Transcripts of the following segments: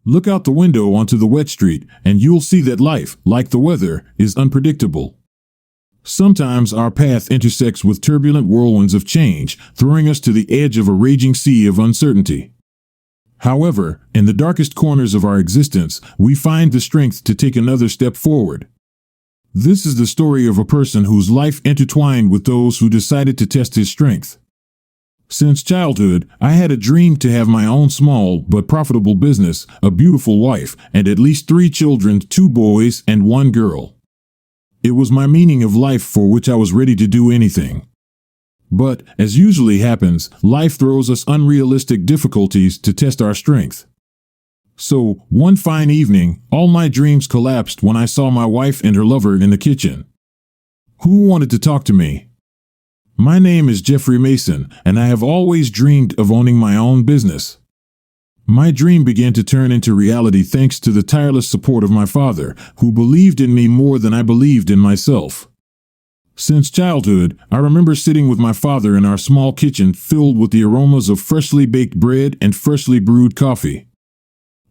Look out the window onto the wet street, and you'll see that life, like the weather, is unpredictable. Sometimes our path intersects with turbulent whirlwinds of change, throwing us to the edge of a raging sea of uncertainty. However, in the darkest corners of our existence, we find the strength to take another step forward. This is the story of a person whose life intertwined with those who decided to test his strength. Since childhood, I had a dream to have my own small but profitable business, a beautiful wife, and at least 3 children, 2 boys and 1 girl. It was my meaning of life for which I was ready to do anything. But, as usually happens, life throws us unrealistic difficulties to test our strength. So, one fine evening, all my dreams collapsed when I saw my wife and her lover in the kitchen. Who wanted to talk to me? My name is Jeffrey Mason, and I have always dreamed of owning my own business. My dream began to turn into reality thanks to the tireless support of my father, who believed in me more than I believed in myself. Since childhood, I remember sitting with my father in our small kitchen filled with the aromas of freshly baked bread and freshly brewed coffee.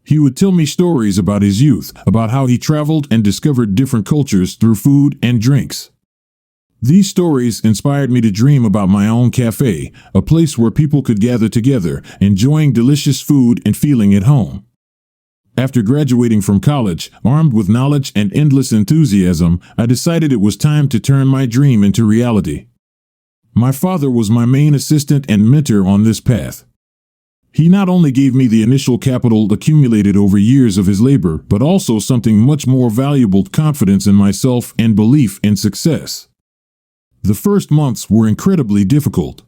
He would tell me stories about his youth, about how he traveled and discovered different cultures through food and drinks. These stories inspired me to dream about my own cafe, a place where people could gather together, enjoying delicious food and feeling at home. After graduating from college, armed with knowledge and endless enthusiasm, I decided it was time to turn my dream into reality. My father was my main assistant and mentor on this path. He not only gave me the initial capital accumulated over years of his labor, but also something much more valuable: confidence in myself and belief in success. The first months were incredibly difficult.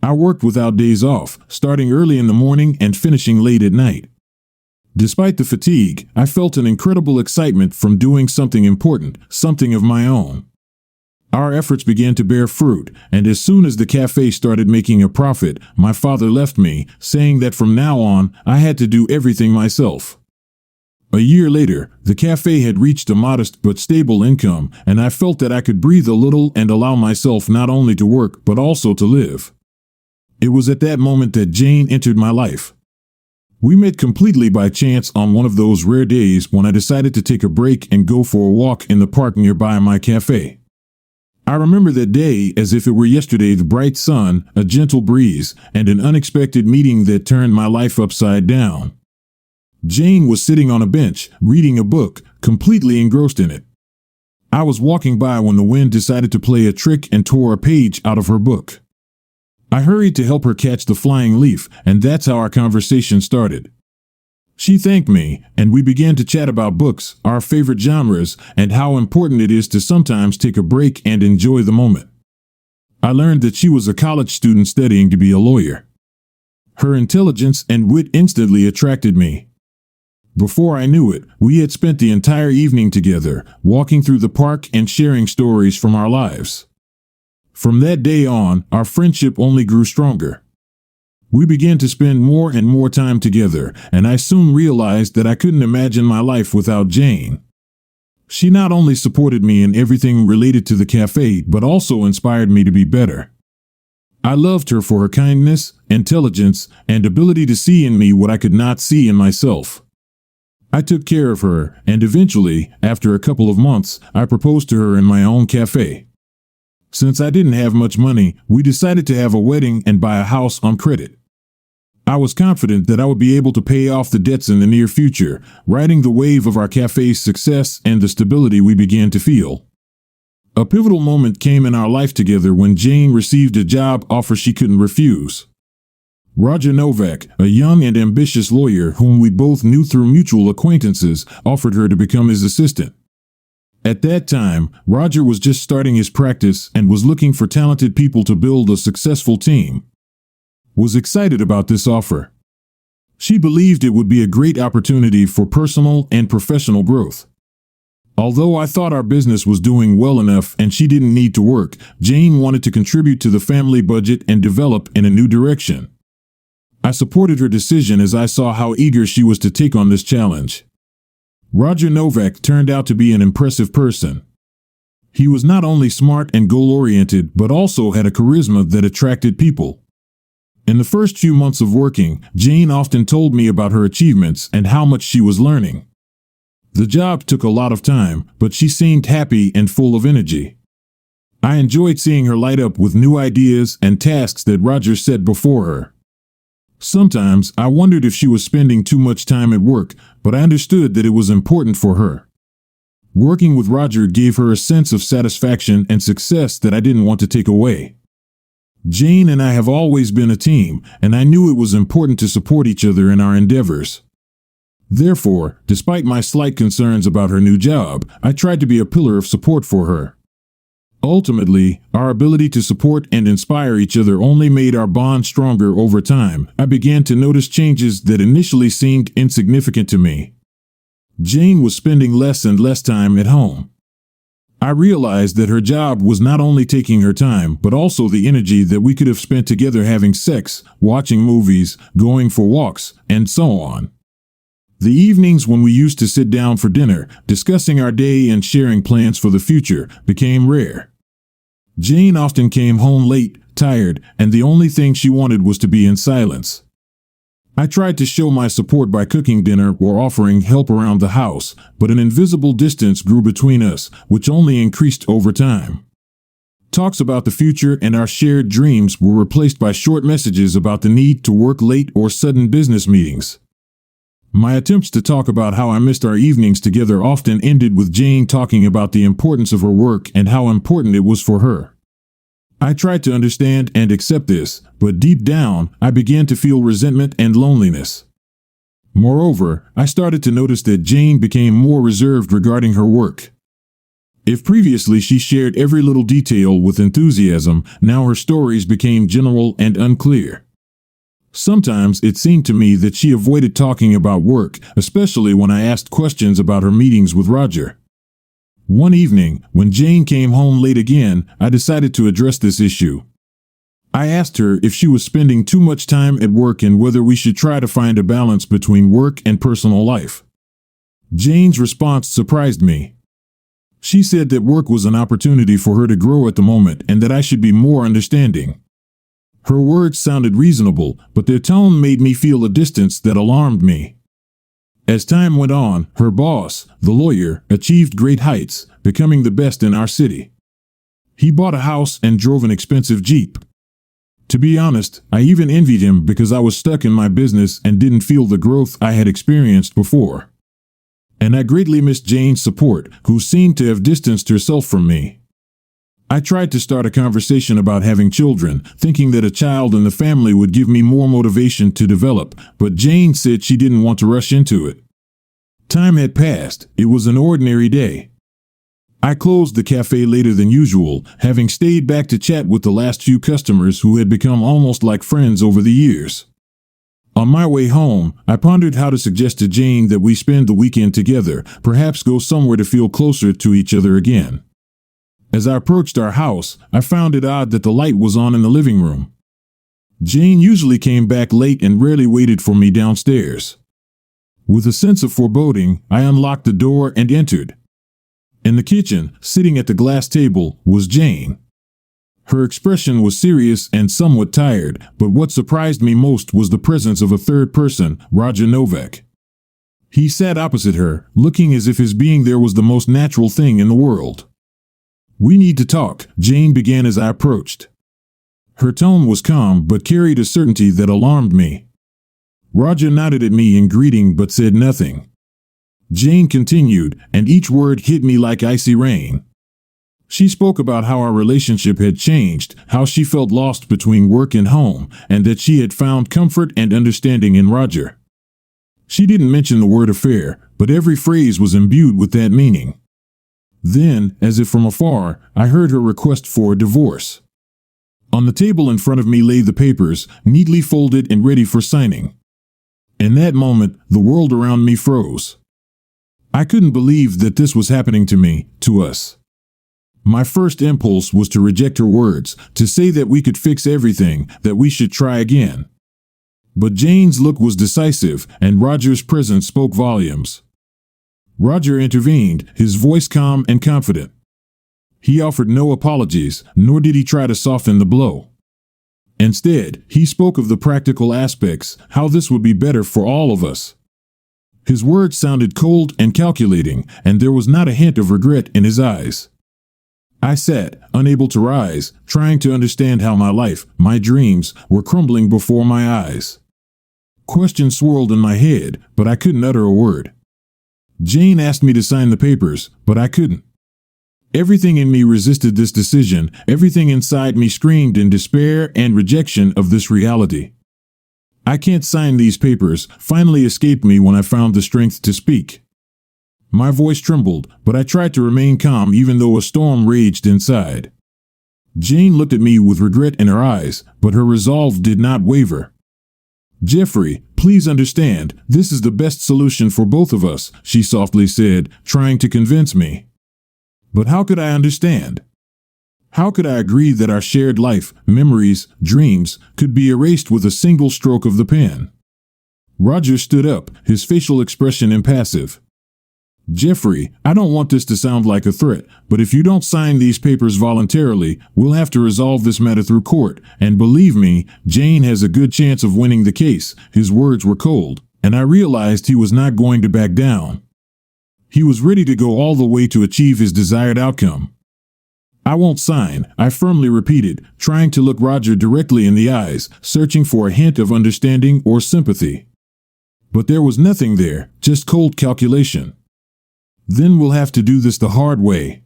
I worked without days off, starting early in the morning and finishing late at night. Despite the fatigue, I felt an incredible excitement from doing something important, something of my own. Our efforts began to bear fruit, and as soon as the cafe started making a profit, my father left me, saying that from now on, I had to do everything myself. A year later, the cafe had reached a modest but stable income, and I felt that I could breathe a little and allow myself not only to work but also to live. It was at that moment that Jane entered my life. We met completely by chance on one of those rare days when I decided to take a break and go for a walk in the park nearby my cafe. I remember that day as if it were yesterday: the bright sun, a gentle breeze, and an unexpected meeting that turned my life upside down. Jane was sitting on a bench, reading a book, completely engrossed in it. I was walking by when the wind decided to play a trick and tore a page out of her book. I hurried to help her catch the flying leaf, and that's how our conversation started. She thanked me, and we began to chat about books, our favorite genres, and how important it is to sometimes take a break and enjoy the moment. I learned that she was a college student studying to be a lawyer. Her intelligence and wit instantly attracted me. Before I knew it, we had spent the entire evening together, walking through the park and sharing stories from our lives. From that day on, our friendship only grew stronger. We began to spend more and more time together, and I soon realized that I couldn't imagine my life without Jane. She not only supported me in everything related to the cafe, but also inspired me to be better. I loved her for her kindness, intelligence, and ability to see in me what I could not see in myself. I took care of her, and eventually, after a couple of months, I proposed to her in my own cafe. Since I didn't have much money, we decided to have a wedding and buy a house on credit. I was confident that I would be able to pay off the debts in the near future, riding the wave of our cafe's success and the stability we began to feel. A pivotal moment came in our life together when Jane received a job offer she couldn't refuse. Roger Novak, a young and ambitious lawyer whom we both knew through mutual acquaintances, offered her to become his assistant. At that time, Roger was just starting his practice and was looking for talented people to build a successful team. Was excited about this offer. She believed it would be a great opportunity for personal and professional growth. Although I thought our business was doing well enough and she didn't need to work, Jane wanted to contribute to the family budget and develop in a new direction. I supported her decision as I saw how eager she was to take on this challenge. Roger Novak turned out to be an impressive person. He was not only smart and goal-oriented, but also had a charisma that attracted people. In the first few months of working, Jane often told me about her achievements and how much she was learning. The job took a lot of time, but she seemed happy and full of energy. I enjoyed seeing her light up with new ideas and tasks that Roger set before her. Sometimes I wondered if she was spending too much time at work, but I understood that it was important for her. Working with Roger gave her a sense of satisfaction and success that I didn't want to take away. Jane and I have always been a team, and I knew it was important to support each other in our endeavors. Therefore, despite my slight concerns about her new job, I tried to be a pillar of support for her. Ultimately, our ability to support and inspire each other only made our bond stronger over time. I began to notice changes that initially seemed insignificant to me. Jane was spending less and less time at home. I realized that her job was not only taking her time, but also the energy that we could have spent together having sex, watching movies, going for walks, and so on. The evenings when we used to sit down for dinner, discussing our day and sharing plans for the future, became rare. Jane often came home late, tired, and the only thing she wanted was to be in silence. I tried to show my support by cooking dinner or offering help around the house, but an invisible distance grew between us, which only increased over time. Talks about the future and our shared dreams were replaced by short messages about the need to work late or sudden business meetings. My attempts to talk about how I missed our evenings together often ended with Jane talking about the importance of her work and how important it was for her. I tried to understand and accept this, but deep down, I began to feel resentment and loneliness. Moreover, I started to notice that Jane became more reserved regarding her work. If previously she shared every little detail with enthusiasm, now her stories became general and unclear. Sometimes it seemed to me that she avoided talking about work, especially when I asked questions about her meetings with Roger. One evening, when Jane came home late again, I decided to address this issue. I asked her if she was spending too much time at work and whether we should try to find a balance between work and personal life. Jane's response surprised me. She said that work was an opportunity for her to grow at the moment and that I should be more understanding. Her words sounded reasonable, but their tone made me feel a distance that alarmed me. As time went on, her boss, the lawyer, achieved great heights, becoming the best in our city. He bought a house and drove an expensive Jeep. To be honest, I even envied him because I was stuck in my business and didn't feel the growth I had experienced before. And I greatly missed Jane's support, who seemed to have distanced herself from me. I tried to start a conversation about having children, thinking that a child in the family would give me more motivation to develop, but Jane said she didn't want to rush into it. Time had passed. It was an ordinary day. I closed the cafe later than usual, having stayed back to chat with the last few customers who had become almost like friends over the years. On my way home, I pondered how to suggest to Jane that we spend the weekend together, perhaps go somewhere to feel closer to each other again. As I approached our house, I found it odd that the light was on in the living room. Jane usually came back late and rarely waited for me downstairs. With a sense of foreboding, I unlocked the door and entered. In the kitchen, sitting at the glass table, was Jane. Her expression was serious and somewhat tired, but what surprised me most was the presence of a third person, Roger Novak. He sat opposite her, looking as if his being there was the most natural thing in the world. "We need to talk," Jane began as I approached. Her tone was calm but carried a certainty that alarmed me. Roger nodded at me in greeting but said nothing. Jane continued, and each word hit me like icy rain. She spoke about how our relationship had changed, how she felt lost between work and home, and that she had found comfort and understanding in Roger. She didn't mention the word affair, but every phrase was imbued with that meaning. Then, as if from afar, I heard her request for a divorce. On the table in front of me lay the papers, neatly folded and ready for signing. In that moment, the world around me froze. I couldn't believe that this was happening to me, to us. My first impulse was to reject her words, to say that we could fix everything, that we should try again. But Jane's look was decisive, and Roger's presence spoke volumes. Roger intervened, his voice calm and confident. He offered no apologies, nor did he try to soften the blow. Instead, he spoke of the practical aspects, how this would be better for all of us. His words sounded cold and calculating, and there was not a hint of regret in his eyes. I sat, unable to rise, trying to understand how my life, my dreams, were crumbling before my eyes. Questions swirled in my head, but I couldn't utter a word. Jane asked me to sign the papers, but I couldn't. Everything in me resisted this decision, everything inside me screamed in despair and rejection of this reality. "I can't sign these papers," finally escaped me when I found the strength to speak. My voice trembled, but I tried to remain calm even though a storm raged inside. Jane looked at me with regret in her eyes, but her resolve did not waver. "Jeffrey, please understand, this is the best solution for both of us," she softly said, trying to convince me. But how could I understand? How could I agree that our shared life, memories, dreams, could be erased with a single stroke of the pen? Roger stood up, his facial expression impassive. "Jeffrey, I don't want this to sound like a threat, but if you don't sign these papers voluntarily, we'll have to resolve this matter through court, and believe me, Jane has a good chance of winning the case." His words were cold, and I realized he was not going to back down. He was ready to go all the way to achieve his desired outcome. "I won't sign," I firmly repeated, trying to look Roger directly in the eyes, searching for a hint of understanding or sympathy. But there was nothing there, just cold calculation. "Then we'll have to do this the hard way."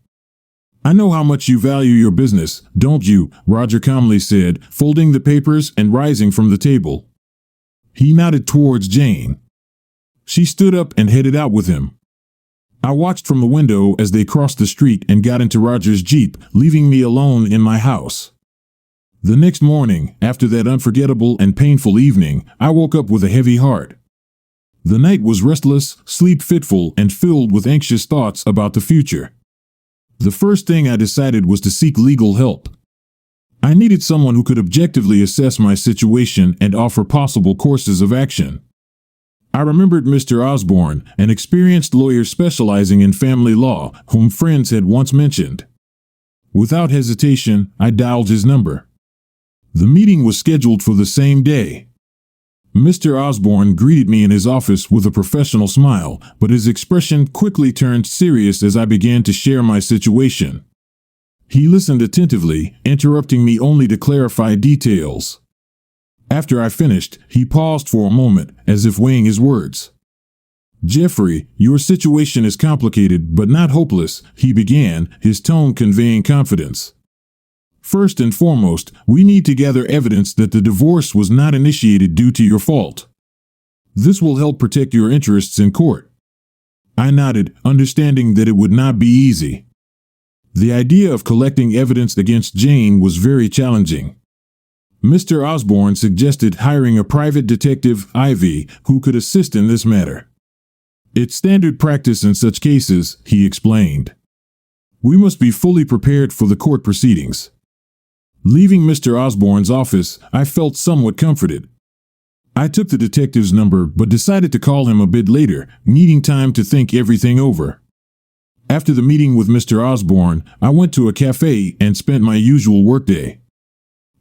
"I know how much you value your business, don't you?" Roger calmly said, folding the papers and rising from the table. He nodded towards Jane. She stood up and headed out with him. I watched from the window as they crossed the street and got into Roger's Jeep, leaving me alone in my house. The next morning, after that unforgettable and painful evening, I woke up with a heavy heart. The night was restless, sleep-fitful, and filled with anxious thoughts about the future. The first thing I decided was to seek legal help. I needed someone who could objectively assess my situation and offer possible courses of action. I remembered Mr. Osborne, an experienced lawyer specializing in family law, whom friends had once mentioned. Without hesitation, I dialed his number. The meeting was scheduled for the same day. Mr. Osborne greeted me in his office with a professional smile, but his expression quickly turned serious as I began to share my situation. He listened attentively, interrupting me only to clarify details. After I finished, he paused for a moment, as if weighing his words. "Jeffrey, your situation is complicated but not hopeless," he began, his tone conveying confidence. "First and foremost, we need to gather evidence that the divorce was not initiated due to your fault. This will help protect your interests in court." I nodded, understanding that it would not be easy. The idea of collecting evidence against Jane was very challenging. Mr. Osborne suggested hiring a private detective, Ivy, who could assist in this matter. "It's standard practice in such cases," he explained. "We must be fully prepared for the court proceedings." Leaving Mr. Osborne's office, I felt somewhat comforted. I took the detective's number but decided to call him a bit later, needing time to think everything over. After the meeting with Mr. Osborne, I went to a cafe and spent my usual workday.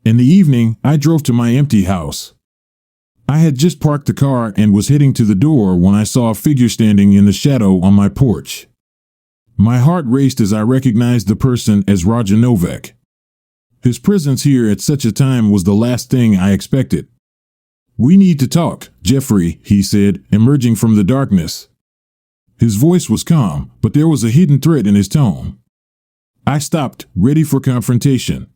In the evening, I drove to my empty house. I had just parked the car and was heading to the door when I saw a figure standing in the shadow on my porch. My heart raced as I recognized the person as Roger Novak. His presence here at such a time was the last thing I expected. "We need to talk, Jeffrey," he said, emerging from the darkness. His voice was calm, but there was a hidden threat in his tone. I stopped, ready for confrontation.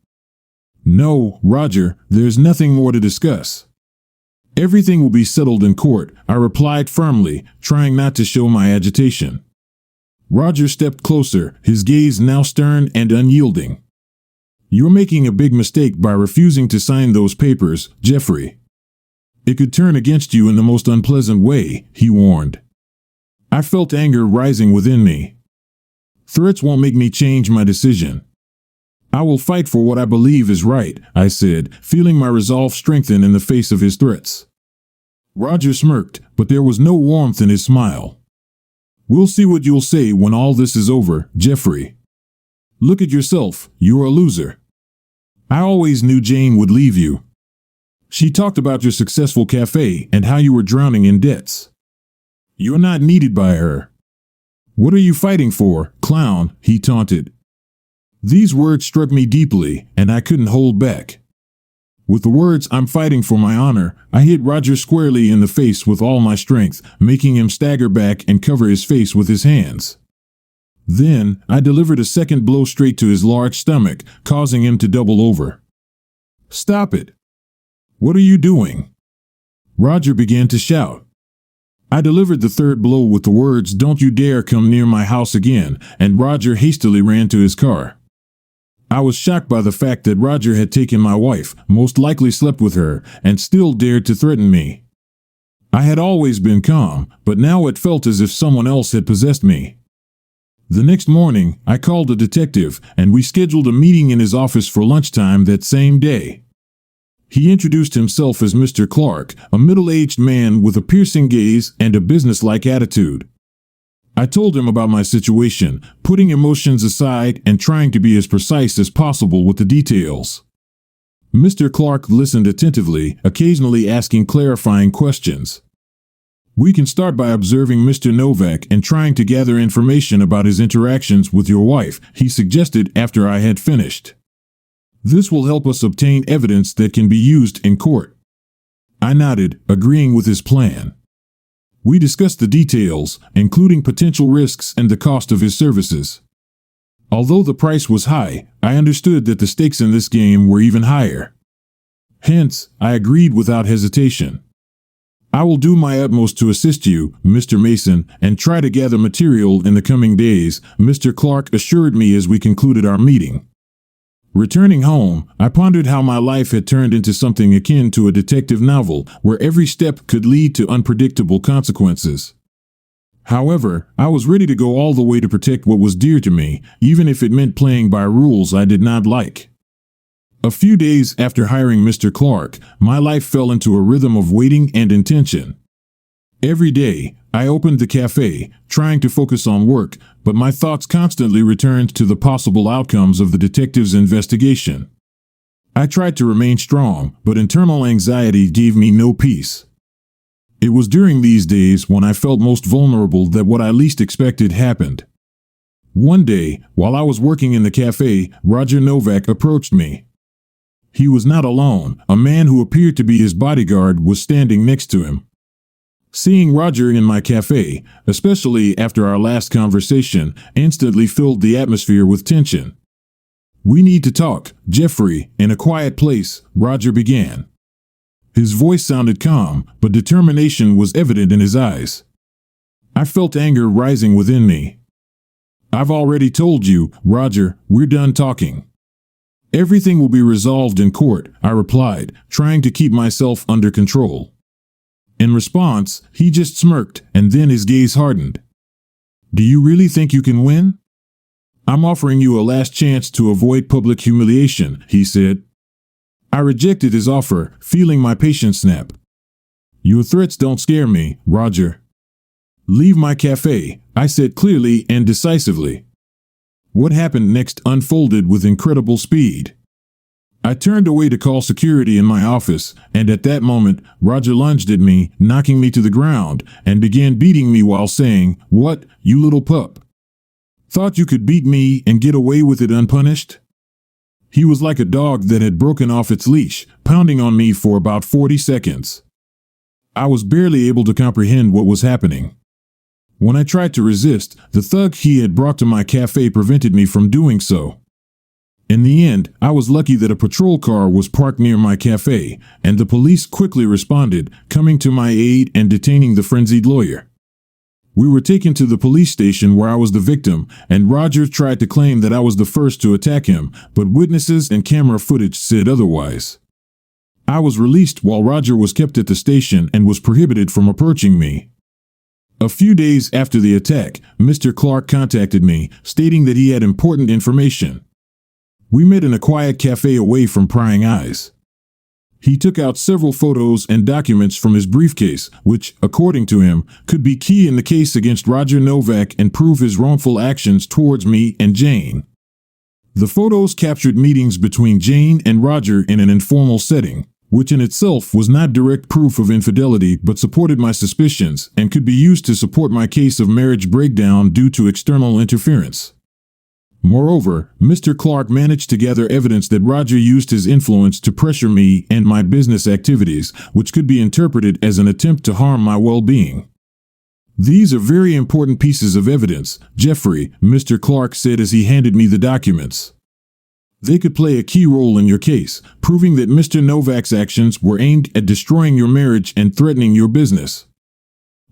"No, Roger, there's nothing more to discuss. Everything will be settled in court," I replied firmly, trying not to show my agitation. Roger stepped closer, his gaze now stern and unyielding. "You're making a big mistake by refusing to sign those papers, Jeffrey. It could turn against you in the most unpleasant way," he warned. I felt anger rising within me. "Threats won't make me change my decision. I will fight for what I believe is right," I said, feeling my resolve strengthen in the face of his threats. Roger smirked, but there was no warmth in his smile. "We'll see what you'll say when all this is over, Jeffrey. Look at yourself, you're a loser. I always knew Jane would leave you. She talked about your successful cafe and how you were drowning in debts. You're not needed by her. What are you fighting for, clown? He taunted. These words struck me deeply, and I couldn't hold back. With the words, "I'm fighting for my honor," I hit Roger squarely in the face with all my strength, making him stagger back and cover his face with his hands. Then, I delivered a second blow straight to his large stomach, causing him to double over. "Stop it! What are you doing?" Roger began to shout. I delivered the third blow with the words, "Don't you dare come near my house again," and Roger hastily ran to his car. I was shocked by the fact that Roger had taken my wife, most likely slept with her, and still dared to threaten me. I had always been calm, but now it felt as if someone else had possessed me. The next morning, I called a detective, and we scheduled a meeting in his office for lunchtime that same day. He introduced himself as Mr. Clark, a middle-aged man with a piercing gaze and a businesslike attitude. I told him about my situation, putting emotions aside and trying to be as precise as possible with the details. Mr. Clark listened attentively, occasionally asking clarifying questions. "We can start by observing Mr. Novak and trying to gather information about his interactions with your wife," he suggested after I had finished. "This will help us obtain evidence that can be used in court." I nodded, agreeing with his plan. We discussed the details, including potential risks and the cost of his services. Although the price was high, I understood that the stakes in this game were even higher. Hence, I agreed without hesitation. "I will do my utmost to assist you, Mr. Mason, and try to gather material in the coming days," Mr. Clark assured me as we concluded our meeting. Returning home, I pondered how my life had turned into something akin to a detective novel, where every step could lead to unpredictable consequences. However, I was ready to go all the way to protect what was dear to me, even if it meant playing by rules I did not like. A few days after hiring Mr. Clark, my life fell into a rhythm of waiting and intention. Every day, I opened the cafe, trying to focus on work, but my thoughts constantly returned to the possible outcomes of the detective's investigation. I tried to remain strong, but internal anxiety gave me no peace. It was during these days when I felt most vulnerable that what I least expected happened. One day, while I was working in the cafe, Roger Novak approached me. He was not alone. A man who appeared to be his bodyguard was standing next to him. Seeing Roger in my cafe, especially after our last conversation, instantly filled the atmosphere with tension. "We need to talk, Jeffrey," in a quiet place, Roger began. His voice sounded calm, but determination was evident in his eyes. I felt anger rising within me. "I've already told you, Roger, we're done talking." "Everything will be resolved in court," I replied, trying to keep myself under control. In response, he just smirked, and then his gaze hardened. "Do you really think you can win?" "I'm offering you a last chance to avoid public humiliation," he said. I rejected his offer, feeling my patience snap. "Your threats don't scare me, Roger." "Leave my cafe," I said clearly and decisively. What happened next unfolded with incredible speed. I turned away to call security in my office, and at that moment, Roger lunged at me, knocking me to the ground, and began beating me while saying, "What, you little pup? Thought you could beat me and get away with it unpunished?" He was like a dog that had broken off its leash, pounding on me for about 40 seconds. I was barely able to comprehend what was happening. When I tried to resist, the thug he had brought to my cafe prevented me from doing so. In the end, I was lucky that a patrol car was parked near my cafe, and the police quickly responded, coming to my aid and detaining the frenzied lawyer. We were taken to the police station where I was the victim, and Roger tried to claim that I was the first to attack him, but witnesses and camera footage said otherwise. I was released while Roger was kept at the station and was prohibited from approaching me. A few days after the attack, Mr. Clark contacted me, stating that he had important information. We met in a quiet cafe away from prying eyes. He took out several photos and documents from his briefcase, which, according to him, could be key in the case against Roger Novak and prove his wrongful actions towards me and Jane. The photos captured meetings between Jane and Roger in an informal setting, which in itself was not direct proof of infidelity but supported my suspicions and could be used to support my case of marriage breakdown due to external interference. Moreover, Mr. Clark managed to gather evidence that Roger used his influence to pressure me and my business activities, which could be interpreted as an attempt to harm my well-being. "These are very important pieces of evidence, Jeffrey," Mr. Clark said as he handed me the documents. "They could play a key role in your case, proving that Mr. Novak's actions were aimed at destroying your marriage and threatening your business."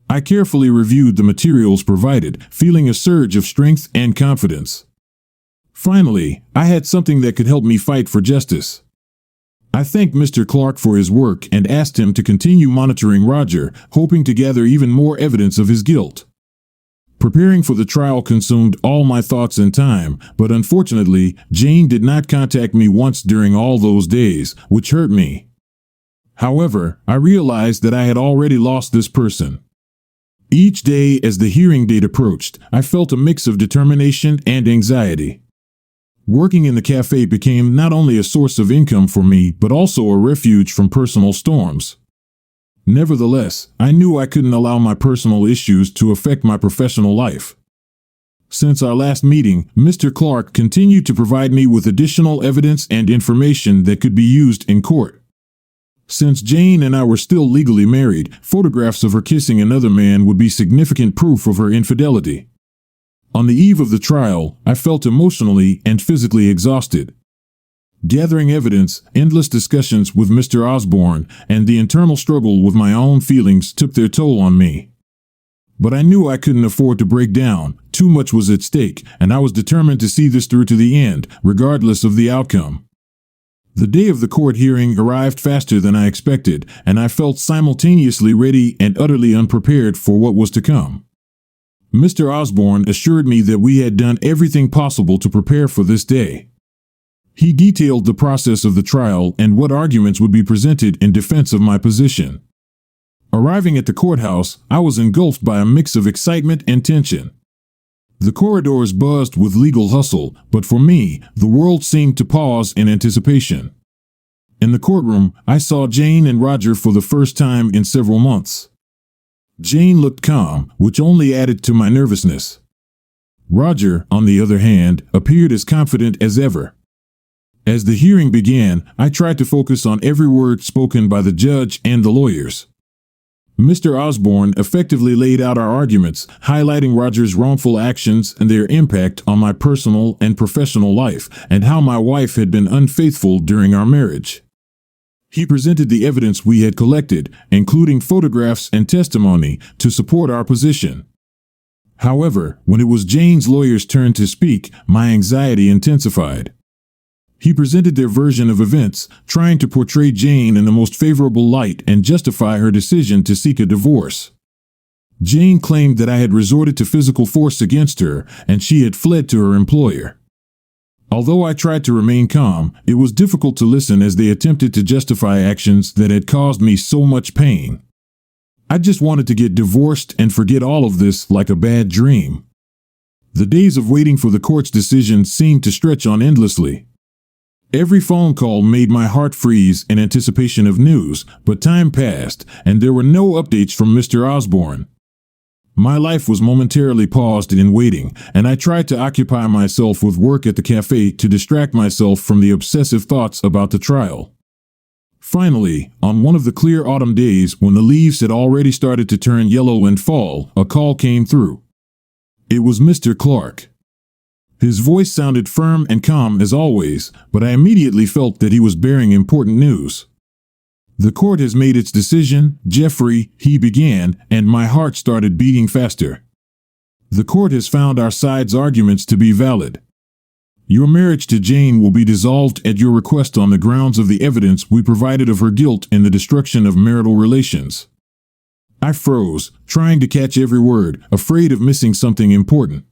I carefully reviewed the materials provided, feeling a surge of strength and confidence. Finally, I had something that could help me fight for justice. I thanked Mr. Clark for his work and asked him to continue monitoring Roger, hoping to gather even more evidence of his guilt. Preparing for the trial consumed all my thoughts and time, but unfortunately, Jane did not contact me once during all those days, which hurt me. However, I realized that I had already lost this person. Each day as the hearing date approached, I felt a mix of determination and anxiety. Working in the cafe became not only a source of income for me, but also a refuge from personal storms. Nevertheless, I knew I couldn't allow my personal issues to affect my professional life. Since our last meeting, Mr. Clark continued to provide me with additional evidence and information that could be used in court. Since Jane and I were still legally married, photographs of her kissing another man would be significant proof of her infidelity. On the eve of the trial, I felt emotionally and physically exhausted. Gathering evidence, endless discussions with Mr. Osborne, and the internal struggle with my own feelings took their toll on me. But I knew I couldn't afford to break down, too much was at stake, and I was determined to see this through to the end, regardless of the outcome. The day of the court hearing arrived faster than I expected, and I felt simultaneously ready and utterly unprepared for what was to come. Mr. Osborne assured me that we had done everything possible to prepare for this day. He detailed the process of the trial and what arguments would be presented in defense of my position. Arriving at the courthouse, I was engulfed by a mix of excitement and tension. The corridors buzzed with legal hustle, but for me, the world seemed to pause in anticipation. In the courtroom, I saw Jane and Roger for the first time in several months. Jane looked calm, which only added to my nervousness. Roger, on the other hand, appeared as confident as ever. As the hearing began, I tried to focus on every word spoken by the judge and the lawyers. Mr. Osborne effectively laid out our arguments, highlighting Roger's wrongful actions and their impact on my personal and professional life, and how my wife had been unfaithful during our marriage. He presented the evidence we had collected, including photographs and testimony, to support our position. However, when it was Jane's lawyer's turn to speak, my anxiety intensified. He presented their version of events, trying to portray Jane in the most favorable light and justify her decision to seek a divorce. Jane claimed that I had resorted to physical force against her and she had fled to her employer. Although I tried to remain calm, it was difficult to listen as they attempted to justify actions that had caused me so much pain. I just wanted to get divorced and forget all of this like a bad dream. The days of waiting for the court's decision seemed to stretch on endlessly. Every phone call made my heart freeze in anticipation of news, but time passed, and there were no updates from Mr. Osborne. My life was momentarily paused in waiting, and I tried to occupy myself with work at the cafe to distract myself from the obsessive thoughts about the trial. Finally, on one of the clear autumn days when the leaves had already started to turn yellow and fall, a call came through. It was Mr. Clark. His voice sounded firm and calm as always, but I immediately felt that he was bearing important news. "The court has made its decision, Jeffrey," he began, and my heart started beating faster. "The court has found our side's arguments to be valid. Your marriage to Jane will be dissolved at your request on the grounds of the evidence we provided of her guilt in the destruction of marital relations." I froze, trying to catch every word, afraid of missing something important.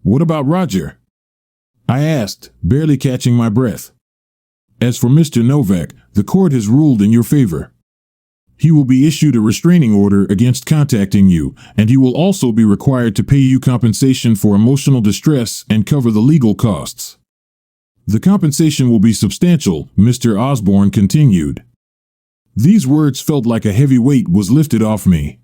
"What about Roger?" I asked, barely catching my breath. "As for Mr. Novak, the court has ruled in your favor. He will be issued a restraining order against contacting you, and he will also be required to pay you compensation for emotional distress and cover the legal costs. The compensation will be substantial," Mr. Osborne continued. These words felt like a heavy weight was lifted off me.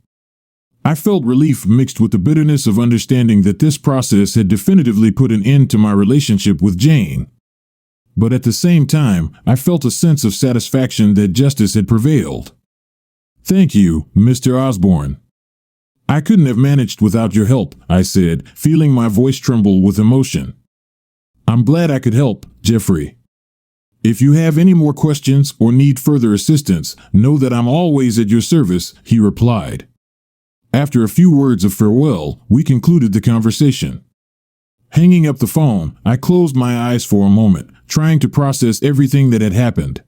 I felt relief mixed with the bitterness of understanding that this process had definitively put an end to my relationship with Jane. But at the same time, I felt a sense of satisfaction that justice had prevailed. "Thank you, Mr. Osborne. I couldn't have managed without your help," I said, feeling my voice tremble with emotion. "I'm glad I could help, Jeffrey. If you have any more questions or need further assistance, know that I'm always at your service," he replied. After a few words of farewell, we concluded the conversation. Hanging up the phone, I closed my eyes for a moment, trying to process everything that had happened.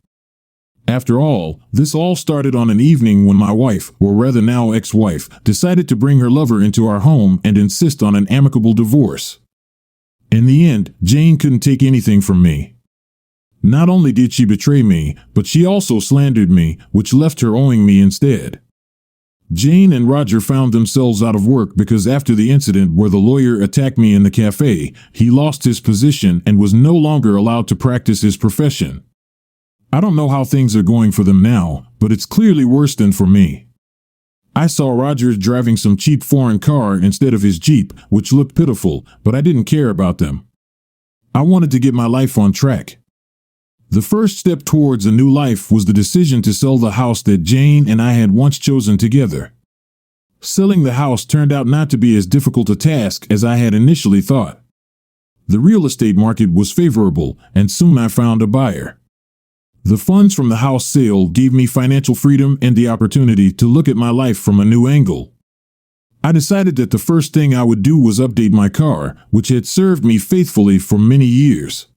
After all, this all started on an evening when my wife, or rather now ex-wife, decided to bring her lover into our home and insist on an amicable divorce. In the end, Jane couldn't take anything from me. Not only did she betray me, but she also slandered me, which left her owing me instead. Jane and Roger found themselves out of work because after the incident where the lawyer attacked me in the cafe, he lost his position and was no longer allowed to practice his profession. I don't know how things are going for them now, but it's clearly worse than for me. I saw Roger driving some cheap foreign car instead of his Jeep, which looked pitiful, but I didn't care about them. I wanted to get my life on track. The first step towards a new life was the decision to sell the house that Jane and I had once chosen together. Selling the house turned out not to be as difficult a task as I had initially thought. The real estate market was favorable, and soon I found a buyer. The funds from the house sale gave me financial freedom and the opportunity to look at my life from a new angle. I decided that the first thing I would do was update my car, which had served me faithfully for many years.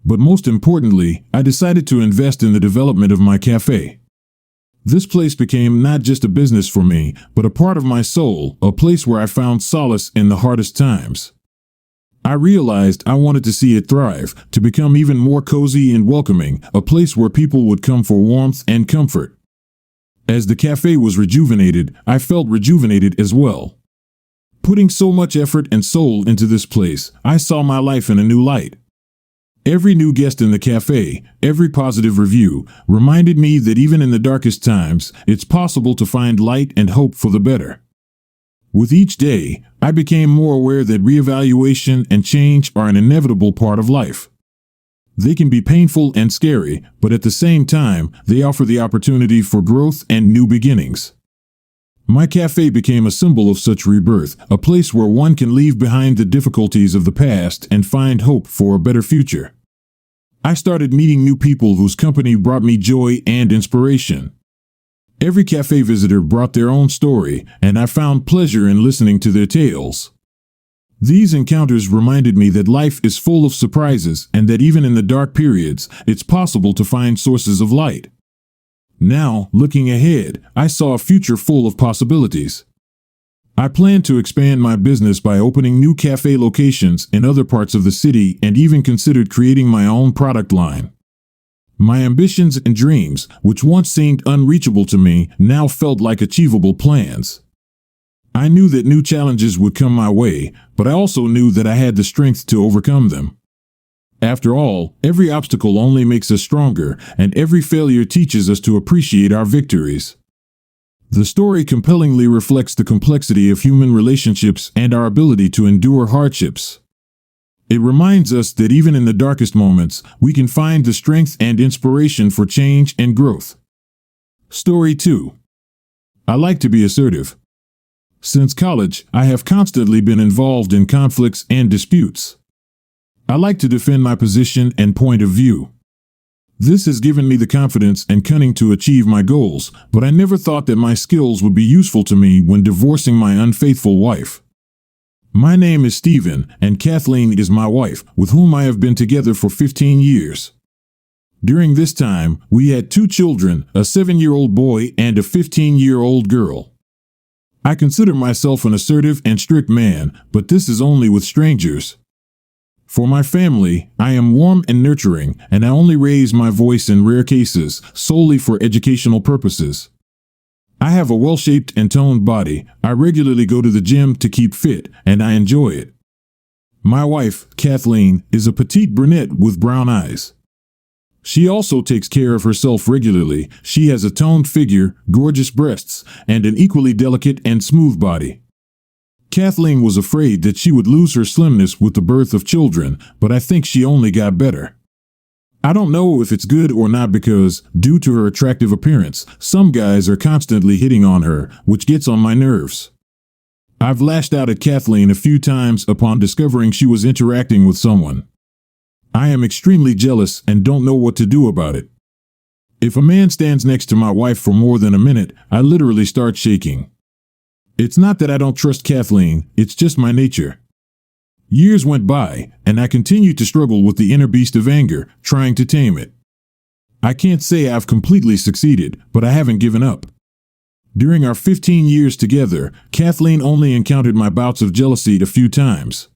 But most importantly, I decided to invest in the development of my cafe. This place became not just a business for me, but a part of my soul, a place where I found solace in the hardest times. I realized I wanted to see it thrive, to become even more cozy and welcoming, a place where people would come for warmth and comfort. As the cafe was rejuvenated, I felt rejuvenated as well. Putting so much effort and soul into this place, I saw my life in a new light. Every new guest in the cafe, every positive review, reminded me that even in the darkest times, it's possible to find light and hope for the better. With each day, I became more aware that reevaluation and change are an inevitable part of life. They can be painful and scary, but at the same time, they offer the opportunity for growth and new beginnings. My cafe became a symbol of such rebirth, a place where one can leave behind the difficulties of the past and find hope for a better future. I started meeting new people whose company brought me joy and inspiration. Every cafe visitor brought their own story, and I found pleasure in listening to their tales. These encounters reminded me that life is full of surprises and that even in the dark periods, it's possible to find sources of light. Now, looking ahead, I saw a future full of possibilities. I plan to expand my business by opening new cafe locations in other parts of the city and even considered creating my own product line. My ambitions and dreams, which once seemed unreachable to me, now felt like achievable plans. I knew that new challenges would come my way, but I also knew that I had the strength to overcome them. After all, every obstacle only makes us stronger, and every failure teaches us to appreciate our victories. The story compellingly reflects the complexity of human relationships and our ability to endure hardships. It reminds us that even in the darkest moments, we can find the strength and inspiration for change and growth. Story 2. I like to be assertive. Since college, I have constantly been involved in conflicts and disputes. I like to defend my position and point of view. This has given me the confidence and cunning to achieve my goals, but I never thought that my skills would be useful to me when divorcing my unfaithful wife. My name is Stephen, and Kathleen is my wife, with whom I have been together for 15 years. During this time, we had 2 children, a 7-year-old boy and a 15-year-old girl. I consider myself an assertive and strict man, but this is only with strangers. For my family, I am warm and nurturing, and I only raise my voice in rare cases, solely for educational purposes. I have a well-shaped and toned body, I regularly go to the gym to keep fit, and I enjoy it. My wife, Kathleen, is a petite brunette with brown eyes. She also takes care of herself regularly. She has a toned figure, gorgeous breasts, and an equally delicate and smooth body. Kathleen was afraid that she would lose her slimness with the birth of children, but I think she only got better. I don't know if it's good or not because, due to her attractive appearance, some guys are constantly hitting on her, which gets on my nerves. I've lashed out at Kathleen a few times upon discovering she was interacting with someone. I am extremely jealous and don't know what to do about it. If a man stands next to my wife for more than a minute, I literally start shaking. It's not that I don't trust Kathleen, it's just my nature. Years went by, and I continued to struggle with the inner beast of anger, trying to tame it. I can't say I've completely succeeded, but I haven't given up. During our 15 years together, Kathleen only encountered my bouts of jealousy a few times.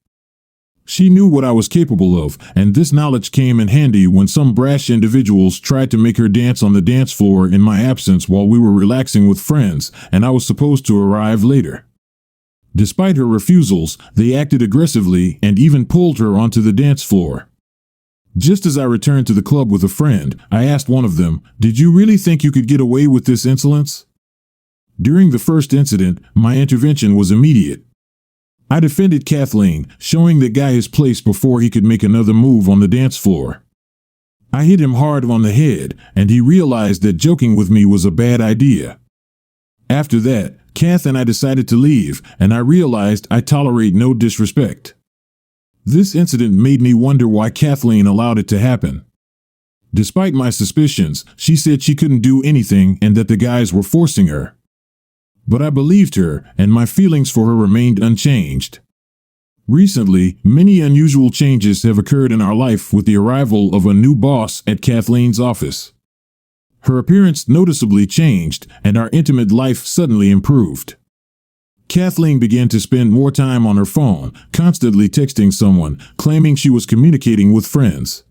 She knew what I was capable of, and this knowledge came in handy when some brash individuals tried to make her dance on the dance floor in my absence while we were relaxing with friends, and I was supposed to arrive later. Despite her refusals, they acted aggressively and even pulled her onto the dance floor. Just as I returned to the club with a friend, I asked one of them, "Did you really think you could get away with this insolence?" During the first incident, my intervention was immediate. I defended Kathleen, showing the guy his place before he could make another move on the dance floor. I hit him hard on the head, and he realized that joking with me was a bad idea. After that, Kath and I decided to leave, and I realized I tolerate no disrespect. This incident made me wonder why Kathleen allowed it to happen. Despite my suspicions, she said she couldn't do anything and that the guys were forcing her. But I believed her, and my feelings for her remained unchanged. Recently, many unusual changes have occurred in our life with the arrival of a new boss at Kathleen's office. Her appearance noticeably changed, and our intimate life suddenly improved. Kathleen began to spend more time on her phone, constantly texting someone, claiming she was communicating with friends.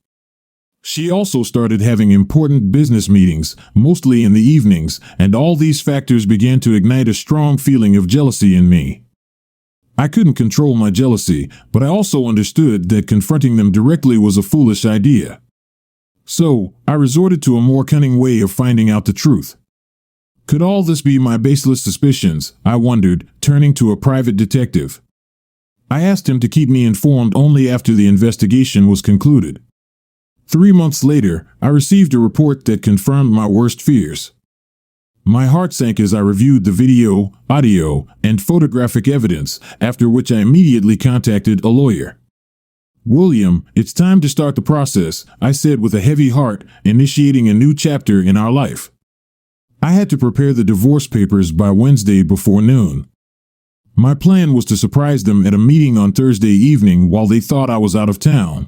She also started having important business meetings, mostly in the evenings, and all these factors began to ignite a strong feeling of jealousy in me. I couldn't control my jealousy, but I also understood that confronting them directly was a foolish idea. So, I resorted to a more cunning way of finding out the truth. Could all this be my baseless suspicions, I wondered, turning to a private detective. I asked him to keep me informed only after the investigation was concluded. 3 months later, I received a report that confirmed my worst fears. My heart sank as I reviewed the video, audio, and photographic evidence, after which I immediately contacted a lawyer. "William, it's time to start the process," I said with a heavy heart, initiating a new chapter in our life. I had to prepare the divorce papers by Wednesday before noon. My plan was to surprise them at a meeting on Thursday evening while they thought I was out of town.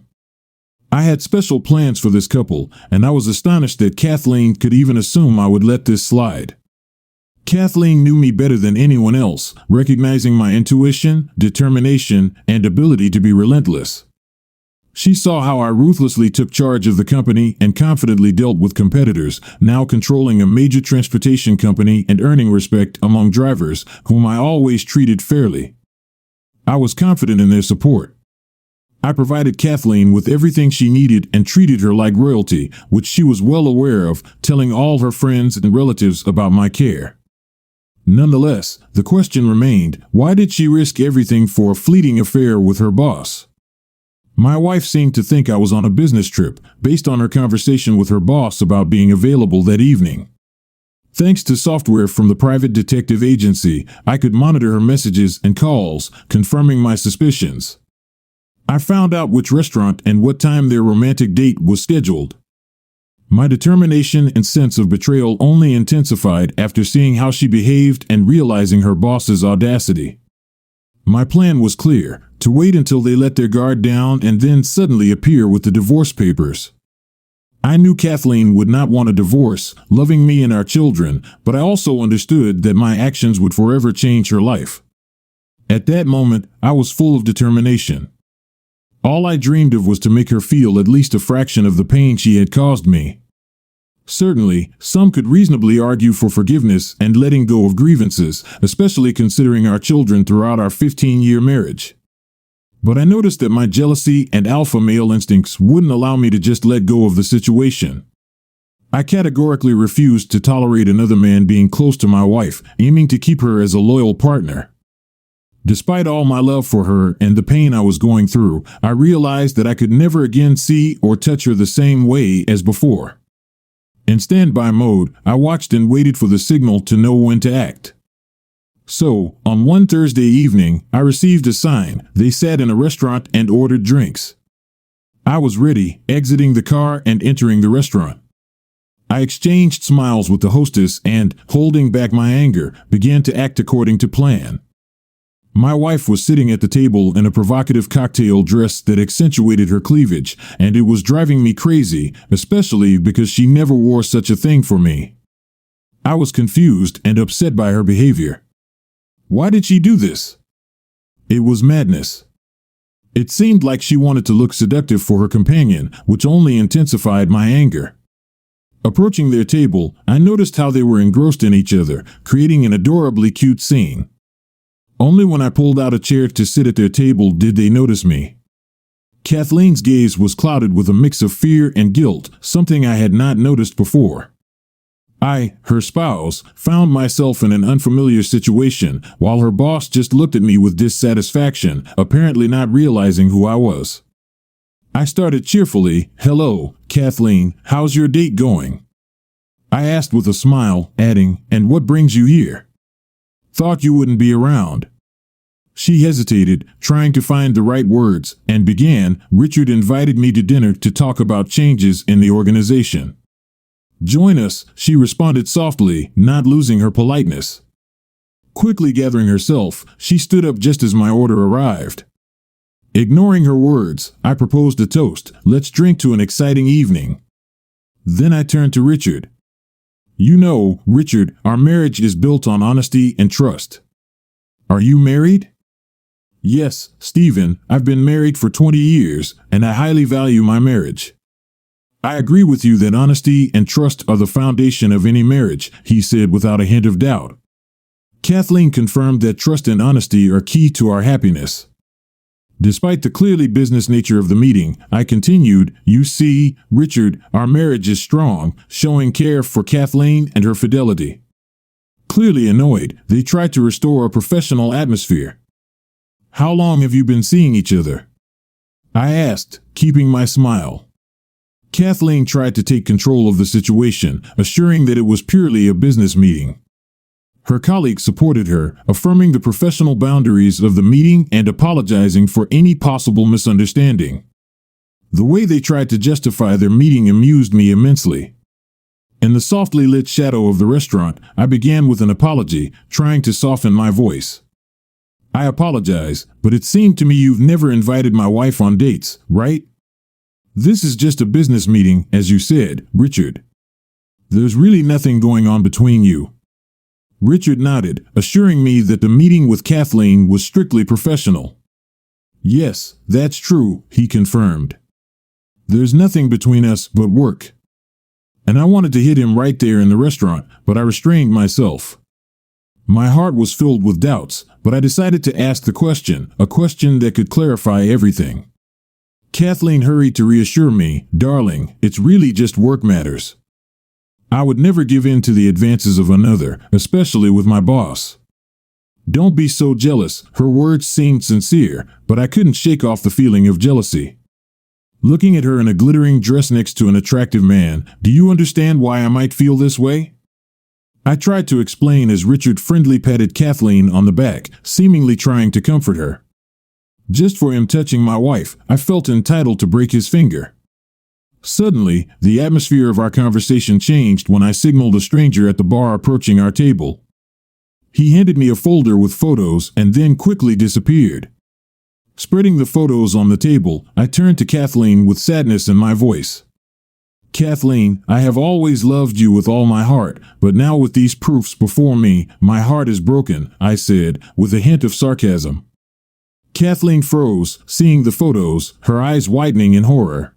I had special plans for this couple, and I was astonished that Kathleen could even assume I would let this slide. Kathleen knew me better than anyone else, recognizing my intuition, determination, and ability to be relentless. She saw how I ruthlessly took charge of the company and confidently dealt with competitors, now controlling a major transportation company and earning respect among drivers, whom I always treated fairly. I was confident in their support. I provided Kathleen with everything she needed and treated her like royalty, which she was well aware of, telling all her friends and relatives about my care. Nonetheless, the question remained, why did she risk everything for a fleeting affair with her boss? My wife seemed to think I was on a business trip, based on her conversation with her boss about being available that evening. Thanks to software from the private detective agency, I could monitor her messages and calls, confirming my suspicions. I found out which restaurant and what time their romantic date was scheduled. My determination and sense of betrayal only intensified after seeing how she behaved and realizing her boss's audacity. My plan was clear, to wait until they let their guard down and then suddenly appear with the divorce papers. I knew Kathleen would not want a divorce, loving me and our children, but I also understood that my actions would forever change her life. At that moment, I was full of determination. All I dreamed of was to make her feel at least a fraction of the pain she had caused me. Certainly, some could reasonably argue for forgiveness and letting go of grievances, especially considering our children throughout our 15-year marriage. But I noticed that my jealousy and alpha male instincts wouldn't allow me to just let go of the situation. I categorically refused to tolerate another man being close to my wife, aiming to keep her as a loyal partner. Despite all my love for her and the pain I was going through, I realized that I could never again see or touch her the same way as before. In standby mode, I watched and waited for the signal to know when to act. So, on one Thursday evening, I received a sign. They sat in a restaurant and ordered drinks. I was ready, exiting the car and entering the restaurant. I exchanged smiles with the hostess and, holding back my anger, began to act according to plan. My wife was sitting at the table in a provocative cocktail dress that accentuated her cleavage, and it was driving me crazy, especially because she never wore such a thing for me. I was confused and upset by her behavior. Why did she do this? It was madness. It seemed like she wanted to look seductive for her companion, which only intensified my anger. Approaching their table, I noticed how they were engrossed in each other, creating an adorably cute scene. Only when I pulled out a chair to sit at their table did they notice me. Kathleen's gaze was clouded with a mix of fear and guilt, something I had not noticed before. I, her spouse, found myself in an unfamiliar situation, while her boss just looked at me with dissatisfaction, apparently not realizing who I was. I started cheerfully, "Hello, Kathleen, how's your date going?" I asked with a smile, adding, "And what brings you here?" "Thought you wouldn't be around." She hesitated, trying to find the right words, and began, "Richard invited me to dinner to talk about changes in the organization." "Join us," she responded softly, not losing her politeness. Quickly gathering herself, she stood up just as my order arrived. Ignoring her words, I proposed a toast, "Let's drink to an exciting evening." Then I turned to Richard. "You know, Richard, our marriage is built on honesty and trust. Are you married?" "Yes, Stephen, I've been married for 20 years, and I highly value my marriage." "I agree with you that honesty and trust are the foundation of any marriage," he said without a hint of doubt. Kathleen confirmed that trust and honesty are key to our happiness. Despite the clearly business nature of the meeting, I continued, "You see, Richard, our marriage is strong," showing care for Kathleen and her fidelity. Clearly annoyed, they tried to restore a professional atmosphere. "How long have you been seeing each other?" I asked, keeping my smile. Kathleen tried to take control of the situation, assuring that it was purely a business meeting. Her colleague supported her, affirming the professional boundaries of the meeting and apologizing for any possible misunderstanding. The way they tried to justify their meeting amused me immensely. In the softly lit shadow of the restaurant, I began with an apology, trying to soften my voice. "I apologize, but it seemed to me you've never invited my wife on dates, right? This is just a business meeting, as you said, Richard. There's really nothing going on between you." Richard nodded, assuring me that the meeting with Kathleen was strictly professional. "Yes, that's true," he confirmed. "There's nothing between us but work." And I wanted to hit him right there in the restaurant, but I restrained myself. My heart was filled with doubts, but I decided to ask the question, a question that could clarify everything. Kathleen hurried to reassure me, "Darling, it's really just work matters." I would never give in to the advances of another, especially with my boss. "Don't be so jealous," her words seemed sincere, but I couldn't shake off the feeling of jealousy. Looking at her in a glittering dress next to an attractive man, "Do you understand why I might feel this way?" I tried to explain as Richard friendly patted Kathleen on the back, seemingly trying to comfort her. Just for him touching my wife, I felt entitled to break his finger. Suddenly, the atmosphere of our conversation changed when I signaled a stranger at the bar approaching our table. He handed me a folder with photos and then quickly disappeared. Spreading the photos on the table, I turned to Kathleen with sadness in my voice. "Kathleen, I have always loved you with all my heart, but now with these proofs before me, my heart is broken," I said, with a hint of sarcasm. Kathleen froze, seeing the photos, her eyes widening in horror.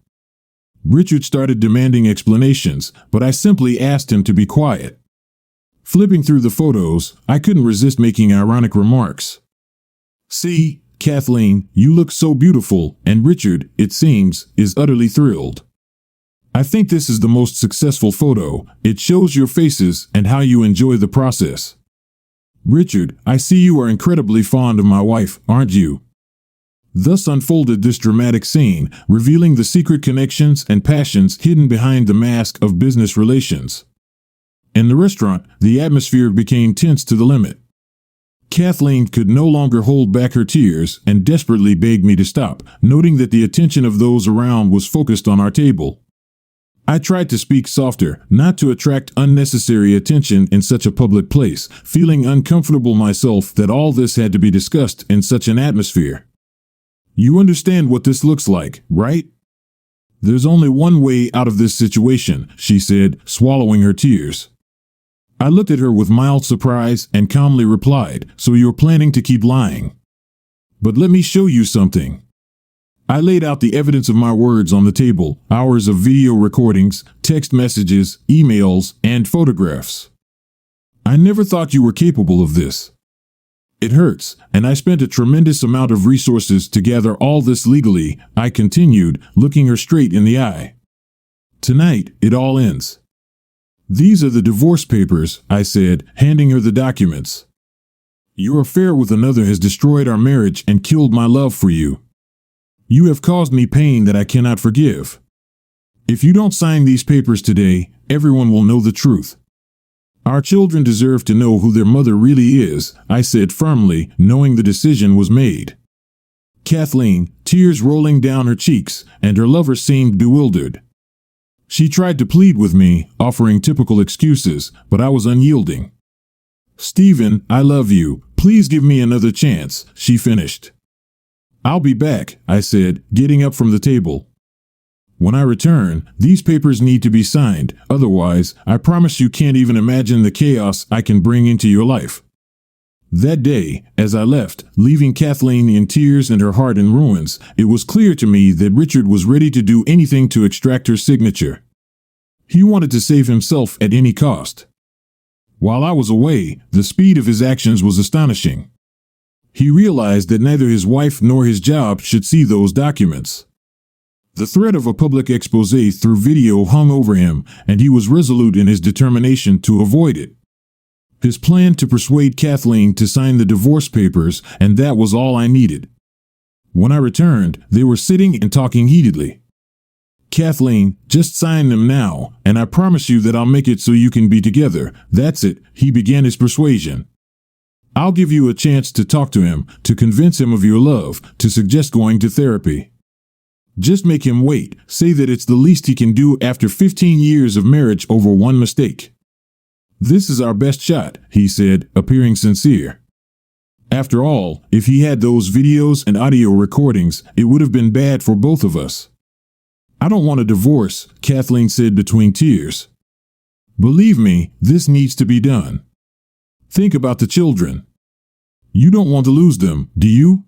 Richard started demanding explanations, but I simply asked him to be quiet. Flipping through the photos, I couldn't resist making ironic remarks. "See, Kathleen, you look so beautiful, and Richard, it seems, is utterly thrilled. I think this is the most successful photo. It shows your faces and how you enjoy the process. Richard, I see you are incredibly fond of my wife, aren't you? Thus unfolded this dramatic scene, revealing the secret connections and passions hidden behind the mask of business relations. In the restaurant, the atmosphere became tense to the limit. Kathleen could no longer hold back her tears and desperately begged me to stop, noting that the attention of those around was focused on our table. I tried to speak softer, not to attract unnecessary attention in such a public place, feeling uncomfortable myself that all this had to be discussed in such an atmosphere. You understand what this looks like, right? There's only one way out of this situation, she said, swallowing her tears. I looked at her with mild surprise and calmly replied, so you're planning to keep lying. But let me show you something. I laid out the evidence of my words on the table, hours of video recordings, text messages, emails, and photographs. I never thought you were capable of this. It hurts, and I spent a tremendous amount of resources to gather all this legally, I continued, looking her straight in the eye. Tonight, it all ends. These are the divorce papers, I said, handing her the documents. Your affair with another has destroyed our marriage and killed my love for you. You have caused me pain that I cannot forgive. If you don't sign these papers today, everyone will know the truth. Our children deserve to know who their mother really is, I said firmly, knowing the decision was made. Kathleen, tears rolling down her cheeks, and her lover seemed bewildered. She tried to plead with me, offering typical excuses, but I was unyielding. Stephen, I love you. Please give me another chance, she finished. I'll be back, I said, getting up from the table. When I return, these papers need to be signed, otherwise, I promise you can't even imagine the chaos I can bring into your life. That day, as I left, leaving Kathleen in tears and her heart in ruins, it was clear to me that Richard was ready to do anything to extract her signature. He wanted to save himself at any cost. While I was away, the speed of his actions was astonishing. He realized that neither his wife nor his job should see those documents. The threat of a public expose through video hung over him, and he was resolute in his determination to avoid it. His plan to persuade Kathleen to sign the divorce papers, and that was all I needed. When I returned, they were sitting and talking heatedly. Kathleen, just sign them now, and I promise you that I'll make it so you can be together. That's it, he began his persuasion. I'll give you a chance to talk to him, to convince him of your love, to suggest going to therapy. Just make him wait, say that it's the least he can do after 15 years of marriage over one mistake. This is our best shot, he said, appearing sincere. After all, if he had those videos and audio recordings, it would have been bad for both of us. I don't want a divorce, Kathleen said between tears. Believe me, this needs to be done. Think about the children. You don't want to lose them, do you?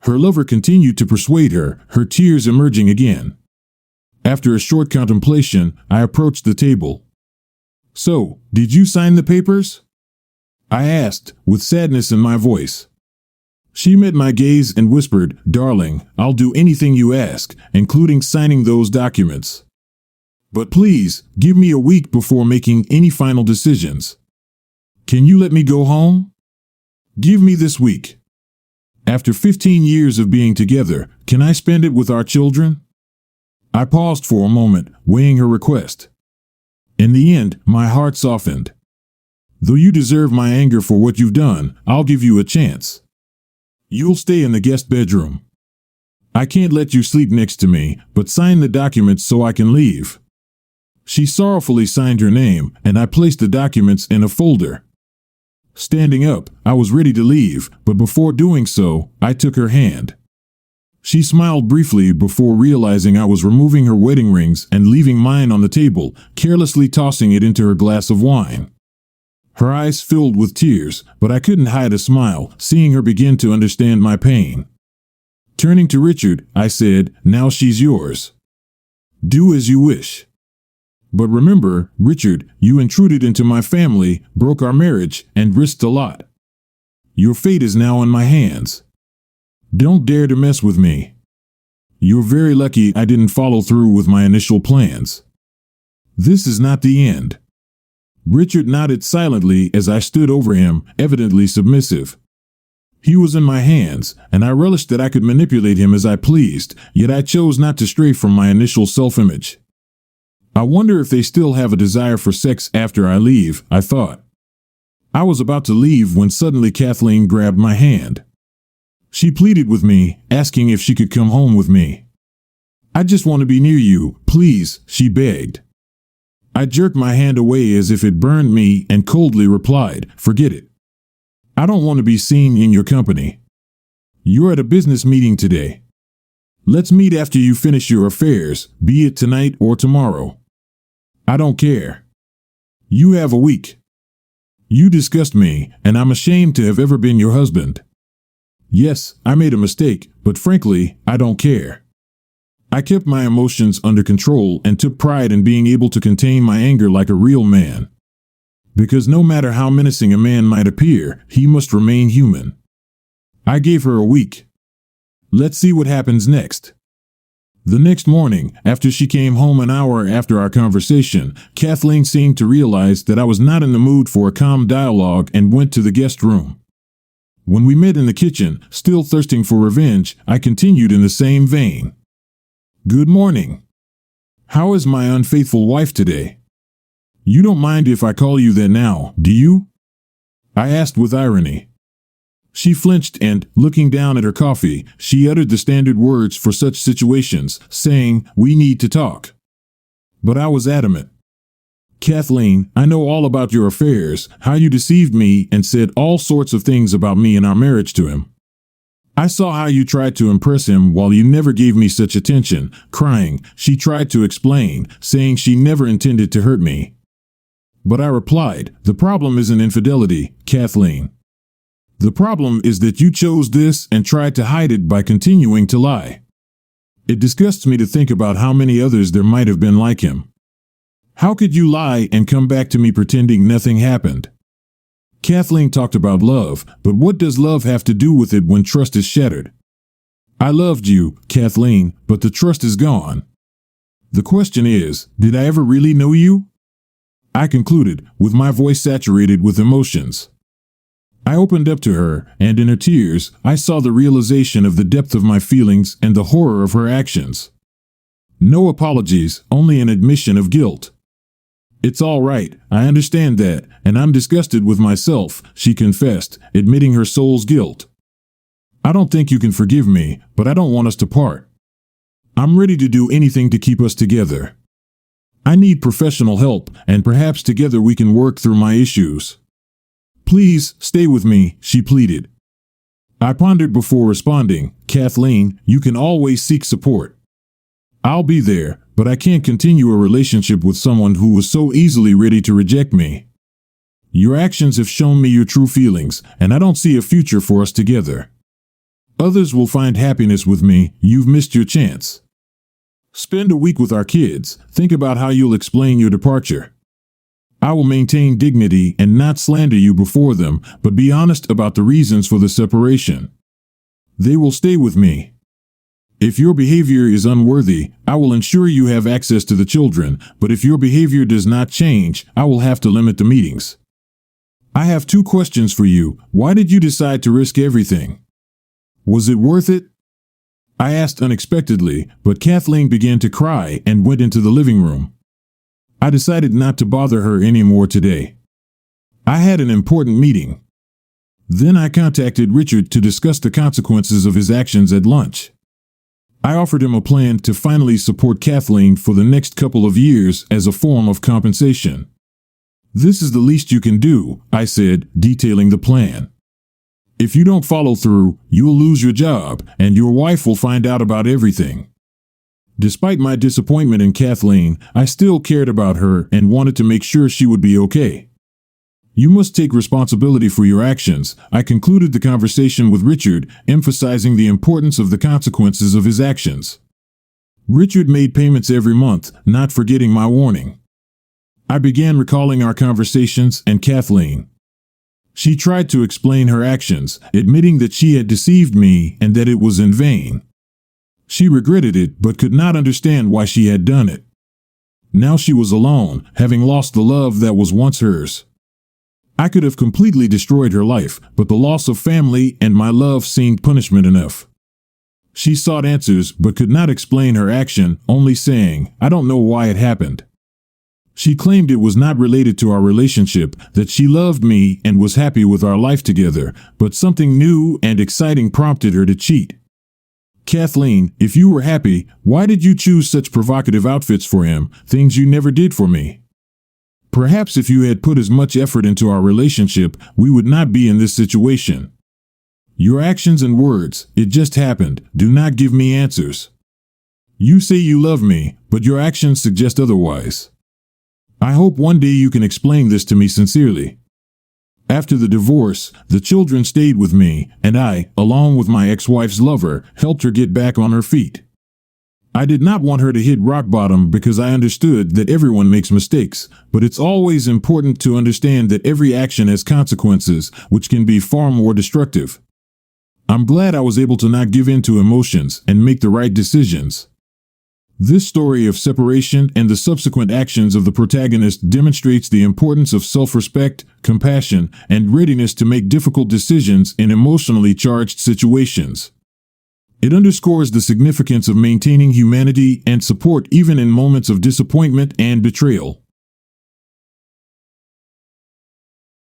Her lover continued to persuade her, her tears emerging again. After a short contemplation, I approached the table. So, did you sign the papers? I asked, with sadness in my voice. She met my gaze and whispered, Darling, I'll do anything you ask, including signing those documents. But please, give me a week before making any final decisions. Can you let me go home? Give me this week. After 15 years of being together, can I spend it with our children? I paused for a moment, weighing her request. In the end, my heart softened. Though you deserve my anger for what you've done, I'll give you a chance. You'll stay in the guest bedroom. I can't let you sleep next to me, but sign the documents so I can leave. She sorrowfully signed her name, and I placed the documents in a folder. Standing up, I was ready to leave, but before doing so, I took her hand. She smiled briefly before realizing I was removing her wedding rings and leaving mine on the table, carelessly tossing it into her glass of wine. Her eyes filled with tears, but I couldn't hide a smile, seeing her begin to understand my pain. Turning to Richard, I said, Now she's yours. Do as you wish. But remember, Richard, you intruded into my family, broke our marriage, and risked a lot. Your fate is now in my hands. Don't dare to mess with me. You're very lucky I didn't follow through with my initial plans. This is not the end. Richard nodded silently as I stood over him, evidently submissive. He was in my hands, and I relished that I could manipulate him as I pleased, yet I chose not to stray from my initial self-image. I wonder if they still have a desire for sex after I leave, I thought. I was about to leave when suddenly Kathleen grabbed my hand. She pleaded with me, asking if she could come home with me. I just want to be near you, please, she begged. I jerked my hand away as if it burned me and coldly replied, forget it. I don't want to be seen in your company. You're at a business meeting today. Let's meet after you finish your affairs, be it tonight or tomorrow. I don't care. You have a week. You disgust me, and I'm ashamed to have ever been your husband. Yes, I made a mistake, but frankly, I don't care. I kept my emotions under control and took pride in being able to contain my anger like a real man. Because no matter how menacing a man might appear, he must remain human. I gave her a week. Let's see what happens next. The next morning, after she came home an hour after our conversation, Kathleen seemed to realize that I was not in the mood for a calm dialogue and went to the guest room. When we met in the kitchen, still thirsting for revenge, I continued in the same vein. Good morning. How is my unfaithful wife today? You don't mind if I call you that now, do you? I asked with irony. She flinched and, looking down at her coffee, she uttered the standard words for such situations, saying, we need to talk. But I was adamant. Kathleen, I know all about your affairs, how you deceived me and said all sorts of things about me and our marriage to him. I saw how you tried to impress him while you never gave me such attention. Crying, she tried to explain, saying she never intended to hurt me. But I replied, the problem isn't infidelity, Kathleen. The problem is that you chose this and tried to hide it by continuing to lie. It disgusts me to think about how many others there might have been like him. How could you lie and come back to me pretending nothing happened? Kathleen talked about love, but what does love have to do with it when trust is shattered? I loved you, Kathleen, but the trust is gone. The question is, did I ever really know you? I concluded, with my voice saturated with emotions. I opened up to her, and in her tears, I saw the realization of the depth of my feelings and the horror of her actions. No apologies, only an admission of guilt. It's all right, I understand that, and I'm disgusted with myself, she confessed, admitting her soul's guilt. I don't think you can forgive me, but I don't want us to part. I'm ready to do anything to keep us together. I need professional help, and perhaps together we can work through my issues. Please, stay with me, she pleaded. I pondered before responding, Kathleen, you can always seek support. I'll be there, but I can't continue a relationship with someone who was so easily ready to reject me. Your actions have shown me your true feelings, and I don't see a future for us together. Others will find happiness with me, you've missed your chance. Spend a week with our kids, think about how you'll explain your departure. I will maintain dignity and not slander you before them, but be honest about the reasons for the separation. They will stay with me. If your behavior is unworthy, I will ensure you have access to the children, but if your behavior does not change, I will have to limit the meetings. I have 2 questions for you. Why did you decide to risk everything? Was it worth it? I asked unexpectedly, but Kathleen began to cry and went into the living room. I decided not to bother her anymore today. I had an important meeting. Then I contacted Richard to discuss the consequences of his actions at lunch. I offered him a plan to finally support Kathleen for the next couple of years as a form of compensation. This is the least you can do, I said, detailing the plan. If you don't follow through, you'll lose your job, and your wife will find out about everything. Despite my disappointment in Kathleen, I still cared about her and wanted to make sure she would be okay. You must take responsibility for your actions. I concluded the conversation with Richard, emphasizing the importance of the consequences of his actions. Richard made payments every month, not forgetting my warning. I began recalling our conversations and Kathleen. She tried to explain her actions, admitting that she had deceived me and that it was in vain. She regretted it but could not understand why she had done it. Now she was alone, having lost the love that was once hers. I could have completely destroyed her life, but the loss of family and my love seemed punishment enough. She sought answers but could not explain her action, only saying, "I don't know why it happened." She claimed it was not related to our relationship, that she loved me and was happy with our life together, but something new and exciting prompted her to cheat. Kathleen, if you were happy, why did you choose such provocative outfits for him, things you never did for me? Perhaps if you had put as much effort into our relationship, we would not be in this situation. Your actions and words, it just happened, do not give me answers. You say you love me, but your actions suggest otherwise. I hope one day you can explain this to me sincerely. After the divorce, the children stayed with me, and I, along with my ex-wife's lover, helped her get back on her feet. I did not want her to hit rock bottom because I understood that everyone makes mistakes, but it's always important to understand that every action has consequences, which can be far more destructive. I'm glad I was able to not give in to emotions and make the right decisions. This story of separation and the subsequent actions of the protagonist demonstrates the importance of self-respect, compassion, and readiness to make difficult decisions in emotionally charged situations. It underscores the significance of maintaining humanity and support even in moments of disappointment and betrayal.